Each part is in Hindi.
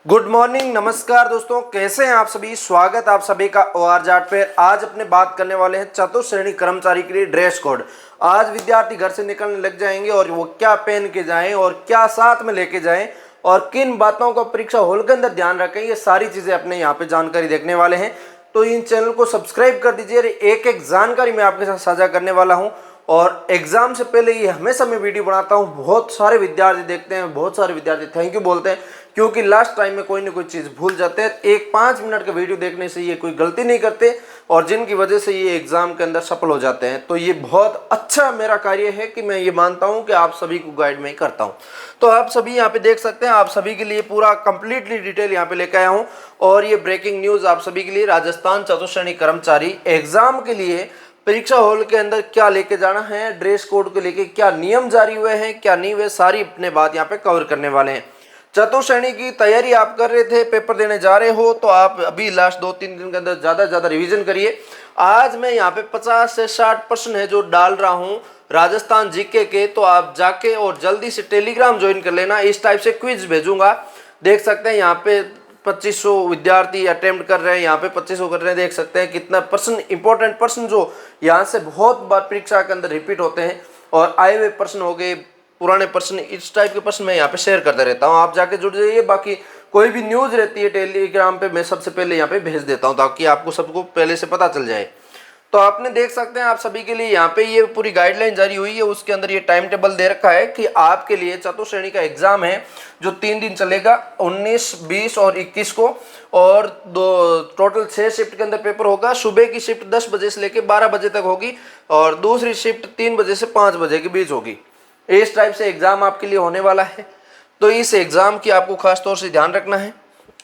गुड मॉर्निंग, नमस्कार दोस्तों, कैसे हैं आप सभी। स्वागत आप सभी का OR जाट पे। आज अपने बात करने वाले हैं चतुर्थ श्रेणी कर्मचारी के लिए ड्रेस कोड। आज विद्यार्थी घर से निकलने लग जाएंगे और वो क्या पहन के जाएं और क्या साथ में लेके जाएं और किन बातों का परीक्षा हॉल के अंदर ध्यान रखें, ये सारी चीजें अपने यहाँ पे जानकारी देखने वाले हैं। तो इन चैनल को सब्सक्राइब कर दीजिए। एक एक जानकारी मैं आपके साथ साझा करने वाला हूँ और एग्जाम से पहले ये हमेशा मैं वीडियो बनाता हूँ। बहुत सारे विद्यार्थी देखते हैं, बहुत सारे विद्यार्थी थैंक यू बोलते हैं, क्योंकि लास्ट टाइम में कोई ना कोई चीज़ भूल जाते हैं। एक 5 मिनट का वीडियो देखने से ये कोई गलती नहीं करते और जिनकी वजह से ये एग्जाम के अंदर सफल हो जाते हैं। तो ये बहुत अच्छा मेरा कार्य है कि मैं ये मानता हूँ कि आप सभी को गाइड में करता हूँ। तो आप सभी यहाँ पे देख सकते हैं, आप सभी के लिए पूरा कंप्लीटली डिटेल यहाँ पे लेके आया हूँ। और ये ब्रेकिंग न्यूज़ आप सभी के लिए, राजस्थान चतुर्थ श्रेणी कर्मचारी एग्जाम के लिए परीक्षा हॉल के अंदर क्या लेके जाना है, ड्रेस कोड को लेके क्या नियम जारी हुए हैं, क्या नहीं हुए, सारी अपने बात यहाँ पे कवर करने वाले हैं। चतुर्थ श्रेणी की तैयारी आप कर रहे थे, पेपर देने जा रहे हो, तो आप अभी लास्ट 2-3 दिन के अंदर ज़्यादा रिवीजन करिए। आज मैं यहाँ पे 50 से 60% है जो डाल रहा हूँ राजस्थान जीके के, तो आप जाके और जल्दी से टेलीग्राम ज्वाइन कर लेना। इस टाइप से क्विज भेजूंगा। देख सकते हैं यहाँ पे 2500 विद्यार्थी अटेम्प्ट कर रहे हैं, यहाँ पे 2500 कर रहे हैं। देख सकते हैं कितना परसेंट, इंपॉर्टेंट पर्सन जो यहाँ से बहुत बार परीक्षा के अंदर रिपीट होते हैं और आए हुए पर्सन हो गए, पुराने पर्सन, इस टाइप के पर्सन मैं यहाँ पे शेयर करता रहता हूँ। आप जाके जुड़ जाइए। बाकी कोई भी न्यूज़ रहती है टेलीग्राम पे, मैं सबसे पहले यहाँ पे भेज देता हूँ ताकि आपको सबको पहले से पता चल जाए। तो आपने देख सकते हैं, आप सभी के लिए यहाँ पे ये पूरी गाइडलाइन जारी हुई है। उसके अंदर ये टाइम टेबल दे रखा है कि आपके लिए चतुर्थ श्रेणी का एग्जाम है जो 3 दिन चलेगा, 19, 20 और 21 को। और टोटल 6 शिफ्ट के अंदर पेपर होगा। सुबह की शिफ्ट 10 बजे से लेकर 12 बजे तक होगी और दूसरी शिफ्ट 3 बजे से 5 बजे के बीच होगी। इस टाइप से एग्जाम आपके लिए होने वाला है। तो इस एग्जाम की आपको खास तौर से ध्यान रखना है।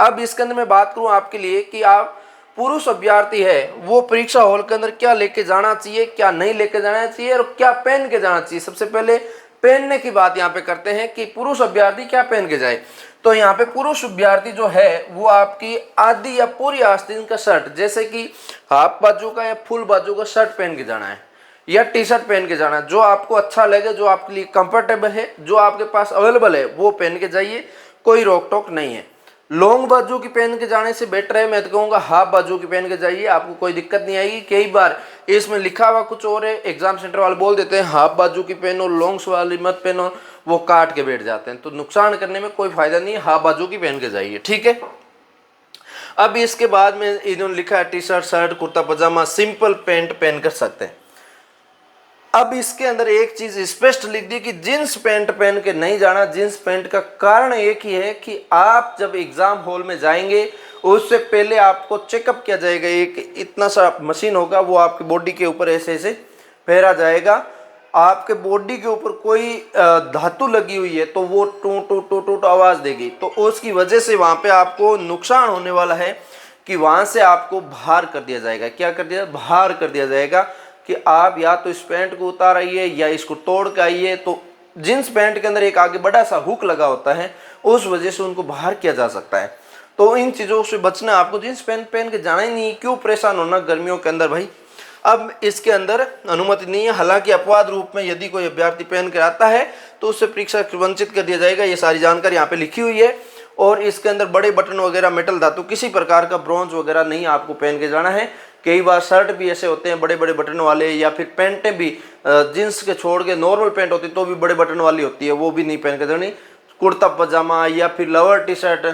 अब इसके अंदर मैं बात करूँ आपके लिए कि आप पुरुष अभ्यर्थी है वो परीक्षा हॉल के अंदर क्या लेके जाना चाहिए, क्या नहीं लेके जाना चाहिए और क्या पहन के जाना चाहिए। सबसे पहले पहनने की बात यहाँ पे करते हैं कि पुरुष अभ्यर्थी क्या पहन के जाए। तो यहाँ पे पुरुष अभ्यर्थी जो है वो आपकी आधी या पूरी आस्तीन का शर्ट, जैसे कि हाफ बाजू का या फुल बाजू का शर्ट पहन के जाना है या टी शर्ट पहन के जाना है। जो आपको अच्छा लगे, जो आपके लिए कंफर्टेबल है, जो आपके पास अवेलेबल है, वो पहन के जाइए। कोई रोक टोक नहीं है। लॉन्ग बाजू की पहन के जाने से बेटर है, मैं तो कहूँगा हाफ बाजू की पहन के जाइए, आपको कोई दिक्कत नहीं आएगी। कई बार इसमें लिखा हुआ कुछ और है, एग्जाम सेंटर वाले बोल देते हैं हाफ बाजू की पहनो, लॉन्ग्स वाली मत पहनो, वो काट के बैठ जाते हैं। तो नुकसान करने में कोई फायदा नहीं है, हाफ बाजू की पहन के जाइए, ठीक है। अब इसके बाद में इन्होंने लिखा है टी शर्ट, शर्ट, कुर्ता पजामा, सिंपल पैंट पहन कर सकते हैं। अब इसके अंदर एक चीज स्पष्ट लिख दी कि जींस पैंट पहन के नहीं जाना। जींस पैंट का कारण एक ही है कि आप जब एग्जाम हॉल में जाएंगे उससे पहले आपको चेकअप किया जाएगा। एक इतना सा मशीन होगा, वो आपकी बॉडी के ऊपर ऐसे ऐसे फेरा जाएगा। आपके बॉडी के ऊपर कोई धातु लगी हुई है तो वो टू टू टू टू आवाज देगी, तो उसकी वजह से वहां पे आपको नुकसान होने वाला है कि वहां से आपको बाहर कर दिया जाएगा। क्या कर दिया? बाहर कर दिया जाएगा कि आप या तो इस पैंट को उतार आइए या इसको तोड़ के आइए। तो जींस पैंट के अंदर एक आगे बड़ा सा हुक लगा होता है, उस वजह से उनको बाहर किया जा सकता है। तो इन चीज़ों से बचना, आपको जींस पैंट पहन के जाना ही नहीं। क्यों परेशान होना गर्मियों के अंदर भाई। अब इसके अंदर अनुमति नहीं है। हालांकि अपवाद रूप में यदि कोई अभ्यर्थी पहन कर आता है तो उससे परीक्षा वंचित कर दिया जाएगा। ये सारी जानकारी यहाँ पे लिखी हुई है। और इसके अंदर बड़े बटन वगैरह, मेटल धातु, किसी प्रकार का ब्रॉन्ज वगैरह नहीं आपको पहन के जाना है। कई बार शर्ट भी ऐसे होते हैं बड़े बड़े बटन वाले, या फिर पैंटें भी जींस के छोड़ के नॉर्मल पैंट होती है तो भी बड़े बटन वाली होती है, वो भी नहीं पहन के जानी। कुर्ता पजामा या फिर लोअर टी शर्ट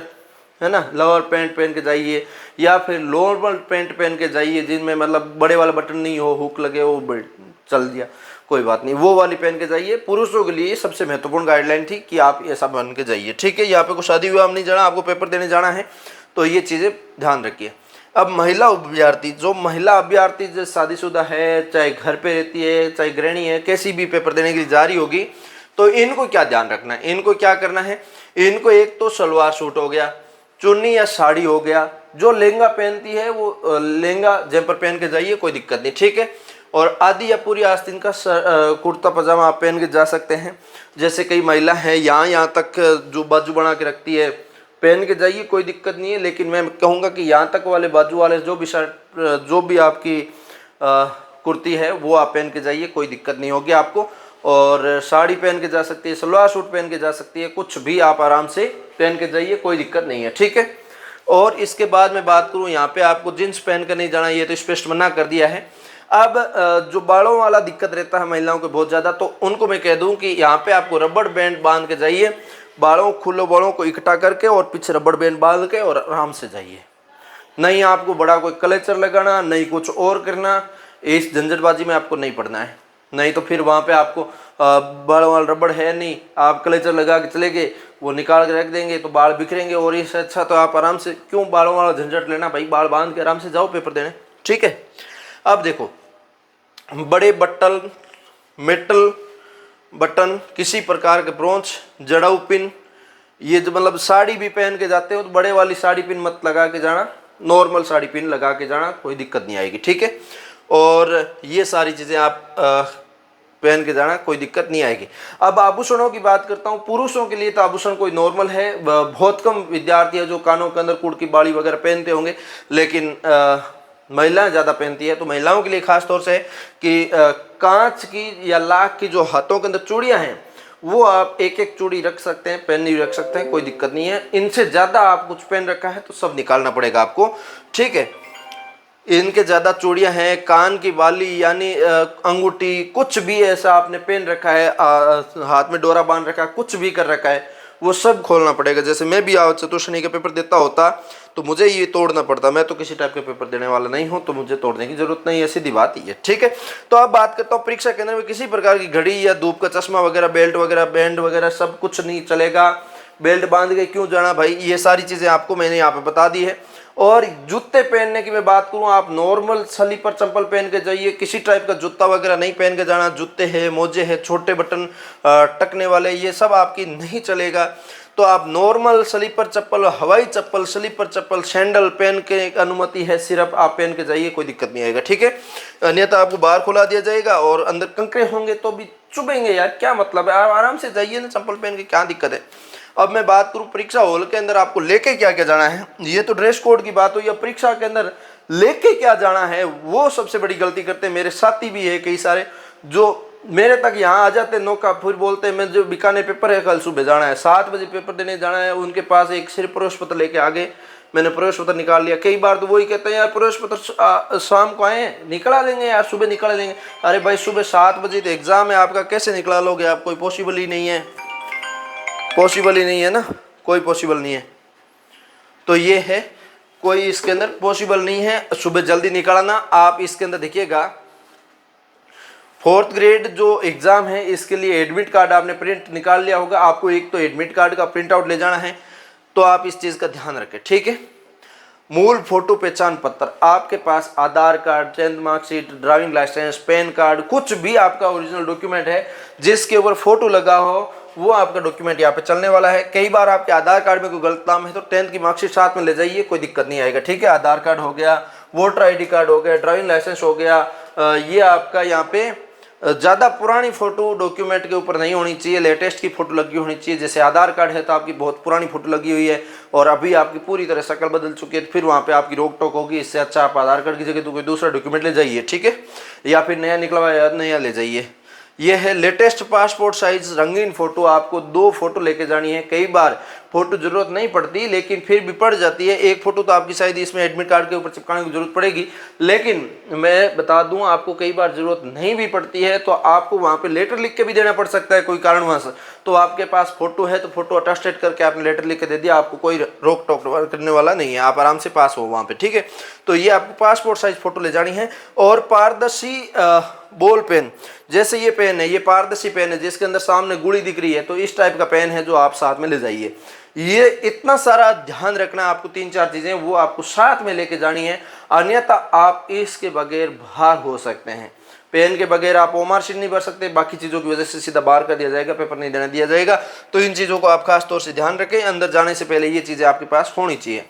है ना, लोअर पैंट पहन के जाइए या फिर नॉर्मल पैंट पहन के जाइए जिनमें मतलब बड़े वाला बटन नहीं हो, हुक लगे हो, चल दिया कोई बात नहीं, वो वाली पहन के जाइए। पुरुषों के लिए सबसे महत्वपूर्ण गाइडलाइन थी कि आप ऐसा पहन के जाइए, ठीक है। यहाँ पे कुछ शादी विवाह में नहीं जाना, आपको पेपर देने जाना है, तो ये चीज़ें ध्यान रखिए। अब महिला अभ्यर्थी, जो महिला अभ्यर्थी जो शादीशुदा है, चाहे घर पे रहती है, चाहे गृहिणी है, कैसी भी पेपर देने के लिए जा रही होगी, तो इनको क्या ध्यान रखना है, इनको क्या करना है। इनको एक तो सलवार सूट हो गया, चुन्नी या साड़ी हो गया। जो लहंगा पहनती है वो लहंगा जैपर पहन के जाइए, कोई दिक्कत नहीं, ठीक है। और आधी या पूरी आस्तीन का कुर्ता पजामा आप पहन के जा सकते हैं। जैसे कई महिला हैं यहाँ तक जो बाजू बना के रखती है, पहन के जाइए, कोई दिक्कत नहीं है। लेकिन मैं कहूँगा कि यहाँ तक वाले बाजू वाले जो भी शर्ट, जो भी आपकी कुर्ती है वो आप पहन के जाइए, कोई दिक्कत नहीं होगी आपको। और साड़ी पहन के जा सकती है, सलवार सूट पहन के जा सकती है, कुछ भी आप आराम से पहन के जाइए, कोई दिक्कत नहीं है, ठीक है। और इसके बाद मैं बात करूं, यहाँ पे आपको जींस पहन कर नहीं जाना, ये तो स्पष्ट मना कर दिया है। अब जो बालों वाला दिक्कत रहता है महिलाओं को बहुत ज़्यादा, तो उनको मैं कह दूं कि यहाँ पे आपको रबड़ बैंड बांध के जाइए, बालों खुले बालों को इकट्ठा करके और पीछे रबड़ बैंड बांध के और आराम से जाइए। नहीं आपको बड़ा कोई कलेचर लगाना, नहीं कुछ और करना, इस झंझटबाजी में आपको नहीं पड़ना है। नहीं तो फिर वहाँ पे आपको बालों वाला रबड़ है नहीं, आप कलेचर लगा के चले गए, वो निकाल के रख देंगे तो बाल बिखरेंगे। और इससे अच्छा तो आप आराम से क्यों बालों वाला झंझट लेना भाई, बाल बांध के आराम से जाओ पेपर देने, ठीक है। अब देखो, बड़े बटन, मेटल बटन, किसी प्रकार के ब्रोंच, जड़ाऊ पिन, ये जो मतलब साड़ी भी पहन के जाते हो तो बड़े वाली साड़ी पिन मत लगा के जाना, नॉर्मल साड़ी पिन लगा के जाना, कोई दिक्कत नहीं आएगी, ठीक है। और ये सारी चीज़ें आप पहन के जाना, कोई दिक्कत नहीं आएगी। अब आभूषणों की बात करता हूँ, पुरुषों के लिए तो आभूषण कोई नॉर्मल है, बहुत कम विद्यार्थी है जो कानों के अंदर कुड़ की बाड़ी वगैरह पहनते होंगे, लेकिन महिलाएं ज़्यादा पहनती है। तो महिलाओं के लिए खास तौर से है कि कांच की या लाख की जो हाथों के अंदर चूड़ियाँ हैं वो आप एक एक चूड़ी रख सकते हैं, पेन नहीं रख सकते हैं, कोई दिक्कत नहीं है। इनसे ज़्यादा आप कुछ पेन रखा है तो सब निकालना पड़ेगा आपको, ठीक है। इनके ज़्यादा चूड़ियाँ हैं, कान की बाली यानी अंगूठी, कुछ भी ऐसा आपने पेन रखा है, हाथ में डोरा बांध रखा है, कुछ भी कर रखा है, वो सब खोलना पड़ेगा। जैसे मैं भी चतुर्श्रेणी का पेपर देता होता तो मुझे ये तोड़ना पड़ता, मैं तो किसी टाइप के पेपर देने वाला नहीं हूँ, तो मुझे तोड़ने की जरूरत नहीं है, सीधी बात ही है, ठीक है। तो अब बात करता हूँ परीक्षा केंद्र में किसी प्रकार की घड़ी या धूप का चश्मा वगैरह, बेल्ट वगैरह, बैंड वगैरह सब कुछ नहीं चलेगा। बेल्ट बांध के क्यों जाना भाई, ये सारी चीज़ें आपको मैंने यहाँ पे बता दी है। और जूते पहनने की मैं बात करूँ, आप नॉर्मल स्लीपर चंपल पहन के जाइए, किसी टाइप का जूता वगैरह नहीं पहन के जाना। जूते हैं, मोजे हैं, छोटे बटन टकने वाले, ये सब आपकी नहीं चलेगा। तो आप नॉर्मल स्लीपर चप्पल, हवाई चप्पल, स्लीपर चप्पल, सैंडल पहन के अनुमति है, सिर्फ आप पहन के जाइए, कोई दिक्कत नहीं आएगा, ठीक है। अन्यथा आपको बाहर खुला दिया जाएगा और अंदर कंकरे होंगे तो भी चुभेंगे यार, क्या मतलब है, आप आराम से जाइए ना चप्पल पहन के, क्या दिक्कत है। अब मैं बात करूं परीक्षा हॉल के अंदर आपको लेके क्या क्या जाना है, ये तो ड्रेस कोड की बात हुई। अब परीक्षा के अंदर लेके क्या जाना है वो सबसे बड़ी गलती करते हैं। मेरे साथी भी है कई सारे जो मेरे तक यहाँ आ जाते नौका, फिर बोलते हैं मैं जो बीकानेर पेपर है कल सुबह जाना है, 7 बजे पेपर देने जाना है, उनके पास एक सिर्फ प्रवेश पत्र लेके आ गए। मैंने प्रवेश पत्र निकाल लिया, कई बार तो वही कहते हैं यार प्रवेश पत्र शाम को आए निकला लेंगे यार, सुबह निकाल लेंगे। अरे भाई सुबह 7 बजे तो एग्जाम है आपका, कैसे निकला लोगे आप, कोई पॉसिबल ही नहीं है, पॉसिबल ही नहीं है ना, कोई पॉसिबल नहीं है। तो ये है, कोई इसके अंदर पॉसिबल नहीं है सुबह जल्दी निकालना। आप इसके अंदर देखिएगा 4th ग्रेड जो एग्जाम है इसके लिए एडमिट कार्ड आपने प्रिंट निकाल लिया होगा, आपको एक तो एडमिट कार्ड का प्रिंट आउट ले जाना है, तो आप इस चीज़ का ध्यान रखें, ठीक है। मूल फोटो पहचान पत्र, आपके पास Aadhaar card, 10th marksheet, driving licence, PAN card, कुछ भी आपका ओरिजिनल डॉक्यूमेंट है जिसके ऊपर फोटो लगा हो, वो आपका डॉक्यूमेंट यहाँ पे चलने वाला है। कई बार आपके आधार कार्ड में कोई गलत नाम है तो 10th की मार्कशीट साथ में ले जाइए, कोई दिक्कत नहीं आएगा, ठीक है। आधार कार्ड हो गया, वोटर ID कार्ड हो गया, ड्राइविंग लाइसेंस हो गया। ये आपका यहाँ पे ज़्यादा पुरानी फ़ोटो डॉक्यूमेंट के ऊपर नहीं होनी चाहिए, लेटेस्ट की फ़ोटो लगी होनी चाहिए। जैसे आधार कार्ड है तो आपकी बहुत पुरानी फ़ोटो लगी हुई है और अभी आपकी पूरी तरह शक्ल बदल चुकी है, फिर वहाँ पे आपकी रोक टोक होगी। इससे अच्छा आप आधार कार्ड की जगह तो कोई दूसरा डॉक्यूमेंट ले जाइए, ठीक है, या फिर नया निकला हुआ नया ले जाइए। ये है लेटेस्ट पासपोर्ट साइज रंगीन फ़ोटो, आपको 2 फोटो लेके जानी है। कई बार फ़ोटो ज़रूरत नहीं पड़ती लेकिन फिर भी पड़ जाती है, एक फ़ोटो तो आपकी शायद इसमें एडमिट कार्ड के ऊपर चिपकाने की जरूरत पड़ेगी, लेकिन मैं बता दूं आपको कई बार ज़रूरत नहीं भी पड़ती है, तो आपको वहाँ पे लेटर लिख के भी देना पड़ सकता है कोई कारणवश। तो आपके पास फ़ोटो है तो फ़ोटो अटेस्टेड करके आपने लेटर लिख के दे दिया, आपको कोई रोक टोक करने वाला नहीं है, आप आराम से पास हो वहाँ पर, ठीक है। तो ये आपको पासपोर्ट साइज फ़ोटो ले जानी है। और पारदर्शी बॉल पेन, जैसे ये पेन है, ये पारदर्शी पेन है जिसके अंदर सामने गुड़ी दिख रही है, तो इस टाइप का पेन है जो आप साथ में ले जाइए। ये इतना सारा ध्यान रखना है आपको, 3-4 चीज़ें वो आपको साथ में लेके जानी है, अन्यथा आप इसके बगैर बाहर हो सकते हैं। पेन के बगैर आप ओमार शीट नहीं भर सकते, बाकी चीज़ों की वजह से सीधा बाहर कर दिया जाएगा, पेपर नहीं देने दिया जाएगा। तो इन चीज़ों को आप खास तौर से ध्यान रखें, अंदर जाने से पहले ये चीज़ें आपके पास होनी चाहिए।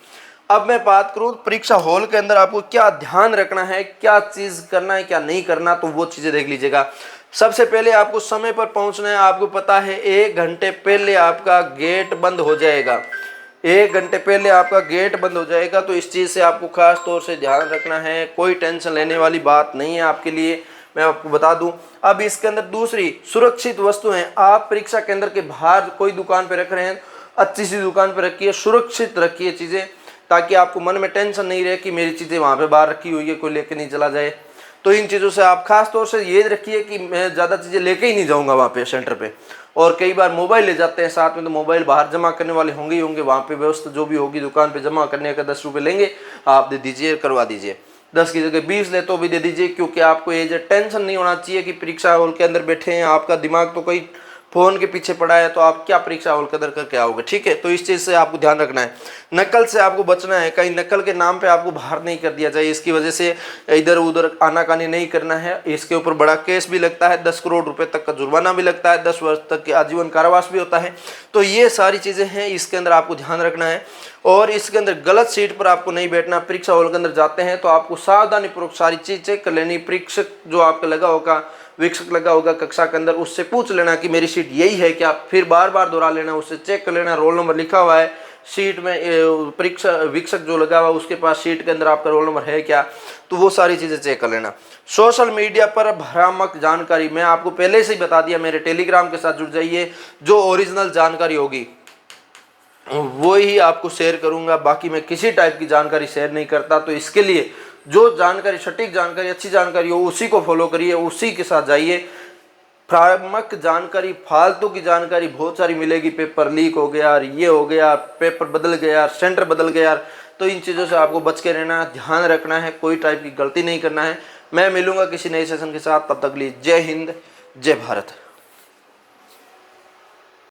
अब मैं बात करूं परीक्षा हॉल के अंदर आपको क्या ध्यान रखना है, क्या चीज़ करना है क्या नहीं करना, तो वो चीज़ें देख लीजिएगा। सबसे पहले आपको समय पर पहुंचना है। आपको पता है 1 घंटे पहले आपका गेट बंद हो जाएगा, 1 घंटे पहले आपका गेट बंद हो जाएगा, तो इस चीज़ से आपको खास तौर से ध्यान रखना है। कोई टेंशन लेने वाली बात नहीं है आपके लिए, मैं आपको बता दूं। अब इसके अंदर दूसरी सुरक्षित वस्तुएं, आप परीक्षा केंद्र के बाहर कोई दुकान पे रख रहे हैं, अच्छी सी दुकान पे रखिए, सुरक्षित रखिए चीज़ें, ताकि आपको मन में टेंशन नहीं रहे कि मेरी चीज़ें वहाँ पे बाहर रखी हुई है, कोई लेके नहीं चला जाए। तो इन चीज़ों से आप खास तौर से ये रखिए कि मैं ज़्यादा चीज़ें लेके ही नहीं जाऊँगा वहाँ पे सेंटर पे। और कई बार मोबाइल ले जाते हैं साथ में, तो मोबाइल बाहर जमा करने वाले होंगे ही होंगे, वहाँ पे व्यवस्था जो भी होगी दुकान पे जमा करने का 10 रुपये लेंगे, आप दे दीजिए, करवा दीजिए। 10 की जगह 20 ले तो भी दे दीजिए, क्योंकि आपको ये जो टेंशन नहीं होना चाहिए कि परीक्षा हॉल के अंदर बैठे हैं, आपका दिमाग तो कोई फोन के पीछे पड़ा है, तो आप क्या परीक्षा हॉल के अंदर करके आओगे। ठीक है, तो इस चीज़ से आपको ध्यान रखना है। नकल से आपको बचना है, कहीं नकल के नाम पे आपको बाहर नहीं कर दिया जाए, इसकी वजह से इधर उधर आनाकानी नहीं करना है। इसके ऊपर बड़ा केस भी लगता है, 10 करोड़ रुपए तक का जुर्माना भी लगता है, 10 वर्ष तक के आजीवन कारावास भी होता है। तो ये सारी चीज़ें हैं, इसके अंदर आपको ध्यान रखना है। और इसके अंदर गलत सीट पर आपको नहीं बैठना। परीक्षा हॉल के अंदर जाते हैं तो आपको सावधानीपूर्वक सारी चीज़ चेक कर लेनी। परीक्षक जो आपका लगा होगा, वीक्षक लगा होगा कक्षा के अंदर, उससे पूछ लेना कि मेरी सीट यही है क्या, फिर बार बार दोहरा लेना, उससे चेक कर लेना रोल नंबर लिखा हुआ है सीट में, परीक्षा वीक्षक जो लगा हुआ उसके पास सीट के अंदर आपका रोल नंबर है क्या, तो वो सारी चीज़ें चेक कर लेना। सोशल मीडिया पर भ्रामक जानकारी, मैं आपको पहले से ही बता दिया, मेरे टेलीग्राम के साथ जुड़ जाइए, जो ओरिजिनल जानकारी होगी वो ही आपको शेयर करूंगा, बाकी मैं किसी टाइप की जानकारी शेयर नहीं करता। तो इसके लिए जो जानकारी, सटीक जानकारी, अच्छी जानकारी हो, उसी को फॉलो करिए, उसी के साथ जाइए। भ्रामक जानकारी, फालतू की जानकारी बहुत सारी मिलेगी, पेपर लीक हो गया, ये हो गया, पेपर बदल गया, सेंटर बदल गया, तो इन चीज़ों से आपको बच के रहना, ध्यान रखना है, कोई टाइप की गलती नहीं करना है। मैं मिलूंगा किसी नए सेशन के साथ, तब तक लिए जय हिंद, जय भारत।